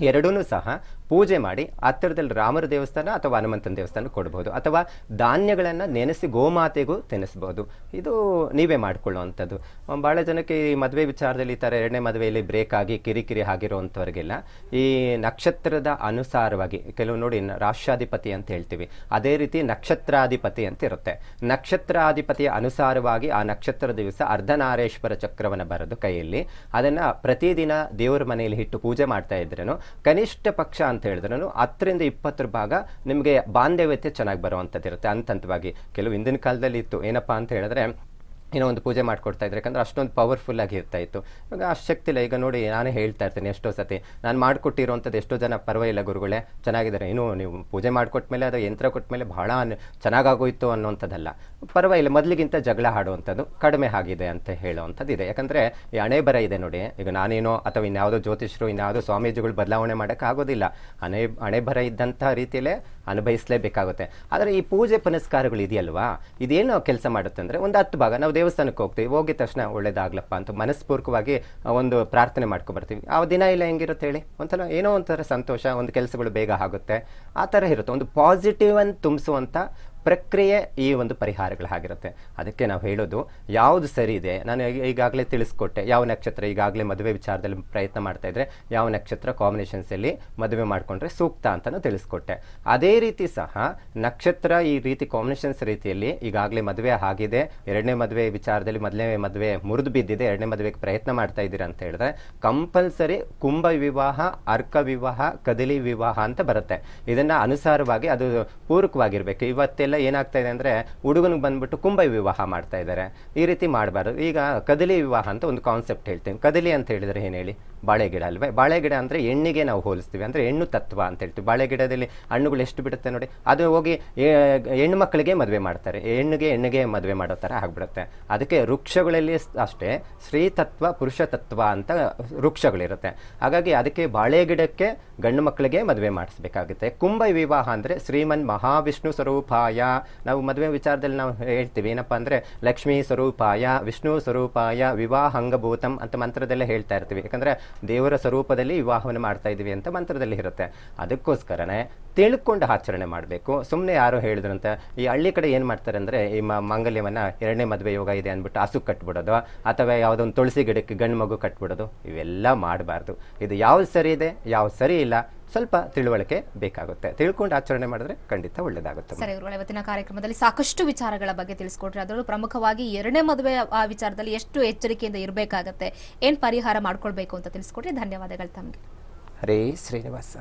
ಎರಡೂ ಸಹ ಪೂಜೆ ಮಾಡಿ ಹತ್ತಿರದಲ್ಲಿ ರಾಮರ ದೇವಸ್ಥಾನ ಅಥವಾ ಹನುಮಂತನ ದೇವಸ್ಥಾನ ಕೊಡ್ಬೋದು, ಅಥವಾ ಧಾನ್ಯಗಳನ್ನು ನೆನೆಸಿ ಗೋಮಾತೆಗೂ ತಿನ್ನಿಸ್ಬೋದು. ಇದು ನೀವೇ ಮಾಡಿಕೊಳ್ಳುವಂಥದ್ದು. ಭಾಳ ಜನಕ್ಕೆ ಈ ಮದುವೆ ವಿಚಾರದಲ್ಲಿ ಈ ಥರ ಎರಡನೇ ಮದುವೆಯಲ್ಲಿ ಬ್ರೇಕ್ ಆಗಿ ಕಿರಿಕಿರಿ ಆಗಿರೋವಂಥವ್ರಿಗೆಲ್ಲ ಈ ನಕ್ಷತ್ರದ ಅನುಸಾರವಾಗಿ ಕೆಲವು ನೋಡಿ ರಾಶ್ಯಾಧಿಪತಿ ಅಂತ ಹೇಳ್ತೀವಿ, ಅದೇ ರೀತಿ ನಕ್ಷತ್ರಾಧಿಪತಿ ಅಂತ ಇರುತ್ತೆ. ನಕ್ಷತ್ರಾಧಿಪತಿಯ ಅನುಸಾರವಾಗಿ ಆ ನಕ್ಷತ್ರ ದಿವಸ ಅರ್ಧನಾರೇಶ್ವರ ಚಕ್ರವನ್ನು ಬರೆದು ಕೈಯಲ್ಲಿ ಅದನ್ನು ಪ್ರತಿದಿನ ದೇವರ ಮನೆಯಲ್ಲಿ ಇಟ್ಟು ಪೂಜೆ ಮಾಡ್ತಾ ಇದ್ರೇನು ಕನಿಷ್ಠ ಪಕ್ಷ ಅಂತ ಹೇಳಿದ್ರೆ 10-20 ಭಾಗ ನಿಮಗೆ ಬಾಂಧವ್ಯತೆ ಚೆನ್ನಾಗಿ ಬರುವಂಥದ್ದು ಇರುತ್ತೆ. ಹಂತವಾಗಿ ಕೆಲವು ಹಿಂದಿನ ಕಾಲದಲ್ಲಿ ಇತ್ತು, ಏನಪ್ಪಾ ಅಂತ ಹೇಳಿದ್ರೆ ಏನೋ ಒಂದು ಪೂಜೆ ಮಾಡಿಕೊಡ್ತಾ ಇದ್ರೆ, ಯಾಕಂದರೆ ಅಷ್ಟೊಂದು ಪವರ್ಫುಲ್ ಆಗಿ ಇರ್ತಾ ಇತ್ತು. ಇವಾಗ ಅಷ್ಟು ಶಕ್ತಿ ಇಲ್ಲ. ಈಗ ನೋಡಿ ನಾನೇ ಹೇಳ್ತಾ ಇರ್ತೀನಿ ಎಷ್ಟೋ ಸತಿ, ನಾನು ಮಾಡಿಕೊಟ್ಟಿರೋವಂಥದ್ದು ಎಷ್ಟೋ ಜನ ಪರವಾಗಿಲ್ಲ ಗುರುಗಳೇ ಚೆನ್ನಾಗಿದ್ದಾರೆ, ಇನ್ನೂ ನೀವು ಪೂಜೆ ಮಾಡಿಕೊಟ್ಮೇಲೆ ಅದು ಯಂತ್ರ ಕೊಟ್ಟಮೇಲೆ ಭಾಳ ಚೆನ್ನಾಗಾಗೋಯ್ತು ಅನ್ನೋಂಥದ್ದಲ್ಲ, ಪರವಾಗಿಲ್ಲ ಮೊದಲಿಗಿಂತ ಜಗಳ ಆಡುವಂಥದ್ದು ಕಡಿಮೆ ಆಗಿದೆ ಅಂತ ಹೇಳೋವಂಥದ್ದು ಇದೆ. ಯಾಕಂದರೆ ಈ ಹಣೆ ಬರ ಇದೆ ನೋಡಿ, ಈಗ ನಾನೇನೋ ಅಥವಾ ಇನ್ಯಾವುದೋ ಜ್ಯೋತಿಷರು ಇನ್ಯಾವುದೋ ಸ್ವಾಮೀಜಿಗಳು ಬದಲಾವಣೆ ಮಾಡೋಕ್ಕಾಗೋದಿಲ್ಲ. ಹಣೆ ಬರ ಇದ್ದಂಥ ರೀತಿಯಲ್ಲೇ ಅನುಭವಿಸಲೇಬೇಕಾಗುತ್ತೆ. ಆದರೆ ಈ ಪೂಜೆ ಪುನಸ್ಕಾರಗಳು ಇದೆಯಲ್ವಾ, ಇದೇನು ಕೆಲಸ ಮಾಡುತ್ತೆ ಅಂದರೆ, ಒಂದು 10 ಭಾಗ ನಾವು ದೇವಸ್ಥಾನಕ್ಕೆ ಹೋಗ್ತೀವಿ, ಹೋಗಿದ ತಕ್ಷಣ ಒಳ್ಳೇದಾಗ್ಲಪ್ಪ ಅಂತ ಮನಸ್ಪೂರ್ವಕವಾಗಿ ಒಂದು ಪ್ರಾರ್ಥನೆ ಮಾಡ್ಕೊಬರ್ತೀವಿ. ಆ ದಿನ ಇಲ್ಲ ಹೆಂಗಿರುತ್ತೆ ಹೇಳಿ, ಒಂಥರ ಏನೋ ಒಂಥರ ಸಂತೋಷ, ಒಂದು ಕೆಲಸಗಳು ಬೇಗ ಆಗುತ್ತೆ, ಆ ಥರ ಇರುತ್ತೆ. ಒಂದು ಪಾಸಿಟಿವ್ ಅನ್ನು ತುಂಬಿಸುವಂಥ ಪ್ರಕ್ರಿಯೆ ಈ ಒಂದು ಪರಿಹಾರಗಳಾಗಿರುತ್ತೆ. ಅದಕ್ಕೆ ನಾವು ಹೇಳೋದು ಯಾವುದು ಸರಿ ಇದೆ. ನಾನು ಈಗಾಗಲೇ ತಿಳಿಸ್ಕೊಟ್ಟೆ ಯಾವ ನಕ್ಷತ್ರ ಈಗಾಗಲೇ ಮದುವೆ ವಿಚಾರದಲ್ಲಿ ಪ್ರಯತ್ನ ಮಾಡ್ತಾ ಇದ್ರೆ ಯಾವ ನಕ್ಷತ್ರ ಕಾಂಬಿನೇಷನ್ಸಲ್ಲಿ ಮದುವೆ ಮಾಡಿಕೊಂಡ್ರೆ ಸೂಕ್ತ ಅಂತಲೂ ತಿಳಿಸ್ಕೊಟ್ಟೆ. ಅದೇ ರೀತಿ ಸಹ ನಕ್ಷತ್ರ ಈ ರೀತಿ ಕಾಂಬಿನೇಷನ್ಸ್ ರೀತಿಯಲ್ಲಿ ಈಗಾಗಲೇ ಮದುವೆ ಆಗಿದೆ, ಎರಡನೇ ಮದುವೆ ವಿಚಾರದಲ್ಲಿ ಮೊದಲನೇ ಮದುವೆ ಮುರಿದು ಬಿದ್ದಿದೆ, ಎರಡನೇ ಮದುವೆಗೆ ಪ್ರಯತ್ನ ಮಾಡ್ತಾ ಇದ್ದೀರಾ ಅಂತ ಹೇಳಿದ್ರೆ ಕಂಪಲ್ಸರಿ ಕುಂಭ ವಿವಾಹ, ಅರ್ಕ ವಿವಾಹ, ಕದಲಿ ವಿವಾಹ ಅಂತ ಬರುತ್ತೆ. ಇದನ್ನು ಅನುಸಾರವಾಗಿ ಅದು ಪೂರಕವಾಗಿರಬೇಕು. ಇವತ್ತೆಲ್ಲ ಏನಾಗ್ತಾ ಇದೆ ಅಂದರೆ ಹುಡುಗನಿಗೆ ಬಂದ್ಬಿಟ್ಟು ಕುಂಭ ವಿವಾಹ ಮಾಡ್ತಾ ಇದ್ದಾರೆ. ಈ ರೀತಿ ಮಾಡಬಾರ್ದು. ಈಗ ಕದಲಿ ವಿವಾಹ ಅಂತ ಒಂದು ಕಾನ್ಸೆಪ್ಟ್ ಹೇಳ್ತೀನಿ. ಕದಲಿ ಅಂತ ಹೇಳಿದರೆ ಏನು ಹೇಳಿ, ಬಾಳೆಗಿಡ ಅಲ್ವೇ. ಬಾಳೆಗಿಡ ಅಂದರೆ ಹೆಣ್ಣಿಗೆ ನಾವು ಹೋಲಿಸ್ತೀವಿ, ಅಂದರೆ ಹೆಣ್ಣು ತತ್ವ ಅಂತ ಹೇಳ್ತೀವಿ. ಬಾಳೆಗಿಡದಲ್ಲಿ ಹಣ್ಣುಗಳು ಎಷ್ಟು ಬಿಡುತ್ತೆ ನೋಡಿ, ಅದು ಹೋಗಿ ಹೆಣ್ಣು ಮಕ್ಕಳಿಗೆ ಮದುವೆ ಮಾಡ್ತಾರೆ, ಹೆಣ್ಣಿಗೆ ಮದುವೆ ಮಾಡೋ ಥರ ಆಗಿಬಿಡುತ್ತೆ. ಅದಕ್ಕೆ ವೃಕ್ಷಗಳಲ್ಲಿ ಅಷ್ಟೇ ಸ್ತ್ರೀ ತತ್ವ ಪುರುಷ ತತ್ವ ಅಂತ ವೃಕ್ಷಗಳಿರುತ್ತೆ. ಹಾಗಾಗಿ ಅದಕ್ಕೆ ಬಾಳೆಗಿಡಕ್ಕೆ ಗಂಡು ಮಕ್ಕಳಿಗೆ ಮದುವೆ ಮಾಡಿಸ್ಬೇಕಾಗುತ್ತೆ. ಕುಂಭ ವಿವಾಹ ಅಂದರೆ ಶ್ರೀಮನ್ ಮಹಾವಿಷ್ಣು ಸ್ವರೂಪಾಯ. ನಾವು ಮದುವೆ ವಿಚಾರದಲ್ಲಿ ನಾವು ಹೇಳ್ತೀವಿ ಏನಪ್ಪ ಅಂದರೆ ಲಕ್ಷ್ಮೀ ಸ್ವರೂಪಾಯ, ವಿಷ್ಣು ಸ್ವರೂಪಾಯ, ವಿವಾಹ ಅಂಗಭೂತಂ ಅಂತ ಮಂತ್ರದಲ್ಲೇ ಹೇಳ್ತಾ ಇರ್ತೀವಿ. ಯಾಕಂದರೆ ದೇವರ ಸ್ವರೂಪದಲ್ಲಿ ವಿವಾಹವನ್ನು ಮಾಡ್ತಾ ಇದ್ದೀವಿ ಅಂತ ಮಂತ್ರದಲ್ಲಿ ಇರುತ್ತೆ. ಅದಕ್ಕೋಸ್ಕರನೇ ತಿಳ್ಕೊಂಡು ಆಚರಣೆ ಮಾಡಬೇಕು. ಸುಮ್ಮನೆ ಯಾರೋ ಹೇಳಿದ್ರಂತ ಈ ಹಳ್ಳಿ ಕಡೆ ಏನು ಮಾಡ್ತಾರೆ ಅಂದರೆ ಈ ಮಾಂಗಲ್ಯವನ್ನು ಎರಡನೇ ಮದುವೆ ಯೋಗ ಇದೆ ಅಂದ್ಬಿಟ್ಟು ಹಸು ಕಟ್ಬಿಡೋದು, ಅಥವಾ ಯಾವುದೋ ಒಂದು ತುಳಸಿ ಗಿಡಕ್ಕೆ ಗಂಡು ಮಗು ಕಟ್ಬಿಡೋದು, ಇವೆಲ್ಲ ಮಾಡಬಾರ್ದು. ಇದು ಯಾವ್ದು ಸರಿ ಇದೆ ಯಾವ್ದು ಸರಿ ಇಲ್ಲ ಸ್ವಲ್ಪ ತಿಳುವಳಿಕೆ ಬೇಕಾಗುತ್ತೆ. ತಿಳ್ಕೊಂಡು ಆಚರಣೆ ಮಾಡಿದ್ರೆ ಖಂಡಿತ ಒಳ್ಳೇದಾಗುತ್ತೆ. ಸರಿ ಗುರುಗಳೇ, ಇವತ್ತಿನ ಕಾರ್ಯಕ್ರಮದಲ್ಲಿ ಸಾಕಷ್ಟು ವಿಚಾರಗಳ ಬಗ್ಗೆ ತಿಳಿಸ್ಕೊಟ್ರೆ, ಅದರಲ್ಲೂ ಪ್ರಮುಖವಾಗಿ ಎರಡನೇ ಮದುವೆ ಆ ವಿಚಾರದಲ್ಲಿ ಎಷ್ಟು ಎಚ್ಚರಿಕೆಯಿಂದ ಇರಬೇಕಾಗತ್ತೆ, ಏನು ಪರಿಹಾರ ಮಾಡ್ಕೊಳ್ಬೇಕು ಅಂತ ತಿಳಿಸ್ಕೊಟ್ರೆ ಧನ್ಯವಾದಗಳು ತಮಗೆ. ಹರೇ ಶ್ರೀನಿವಾಸ.